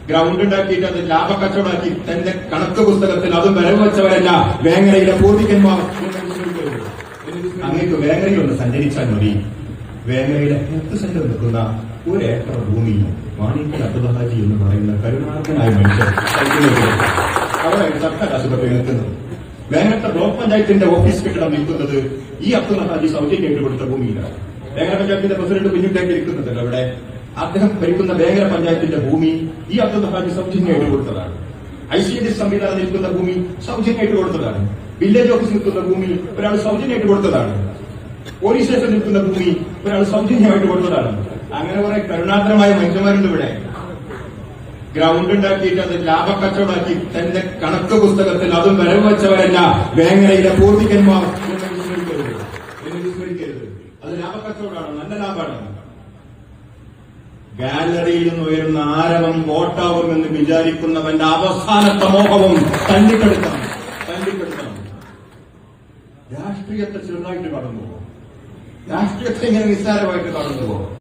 Ground ഉണ്ടാക്കിയിട്ട് അത് ലാഭക്കച്ചവടാക്കി തന്റെ കണക്ക് പുസ്തകത്തിൽ അതും വരവ് വെച്ചവരല്ല വേങ്ങരയിലെ പൂർവികന്മാർ. അങ്ങേക്ക് വേങ്ങരയിലൊന്ന് സഞ്ചരിച്ചാൽ മതി. വേങ്ങരയിലെ 10 സെന്റ് നിൽക്കുന്ന 1 ഏക്കർ ഭൂമി മാണിക്കൽ അബ്ദുൽ ഹാജി എന്ന് പറയുന്ന കരുണാകരനായ മനുഷ്യർ അവിടെ സർക്കാർ ആശുപത്രി നിൽക്കുന്നത്. വേങ്ങരത്തെ ബ്ലോക്ക് പഞ്ചായത്തിന്റെ ഓഫീസ് കെട്ടിടം നിൽക്കുന്നത് ഈ അബ്ദുൽ ഹാജി സൗജന്യമായിട്ട് കൊടുത്ത ഭൂമിയിലാണ്. വേങ്ങര പഞ്ചായത്തിന്റെ പ്രസിഡന്റ് കുഞ്ഞുട്ടേക്ക് ഇരിക്കുന്നുണ്ടല്ലോ അവിടെ. അദ്ദേഹം ഭരിക്കുന്ന വേങ്ങര പഞ്ചായത്തിന്റെ ഭൂമി ഈ അബ്ദുൽ ഹാജി സൗജന്യമായിട്ട് കൊടുത്തതാണ്. ICDS സംവിധാനം നിൽക്കുന്ന ഭൂമി സൗജന്യമായിട്ട് കൊടുത്തതാണ്. വില്ലേജ് ഓഫീസ് നിൽക്കുന്ന ഭൂമി ഒരാൾ സൗജന്യമായിട്ട് കൊടുത്തതാണ്. പോലീസ് സ്റ്റേഷൻ നിൽക്കുന്ന ഭൂമി ഒരാൾ സൗജന്യമായിട്ട് കൊടുത്തതാണ്. അങ്ങനെ കുറെ കരുണാകരമായ മനുഷ്യന്മാരുണ്ട് ഇവിടെ. ഗ്രൗണ്ട് ഉണ്ടാക്കിയിട്ട് അത് ലാഭക്കച്ചവടാക്കി തന്റെ കണക്ക് പുസ്തകത്തിൽ അതും വരവ് വെച്ചവരല്ല വേങ്ങരയിലെ പൂർവികന്മാർ. അത് ലാഭക്കച്ചവടമാണ്, നല്ല ലാഭമാണ്. ഗാലറിയിൽ നിന്ന് ഉയരുന്ന ആരവം വോട്ടാവുമെന്ന് വിചാരിക്കുന്നവന്റെ അവസാനത്തെ മോഹവും തല്ലിക്കെടുക്കണം. രാഷ്ട്രീയത്തെ ചെറുതായിട്ട് കടന്നുപോകും. രാഷ്ട്രീയത്തെ ഇങ്ങനെ നിസ്സാരമായിട്ട് കടന്നുപോകും.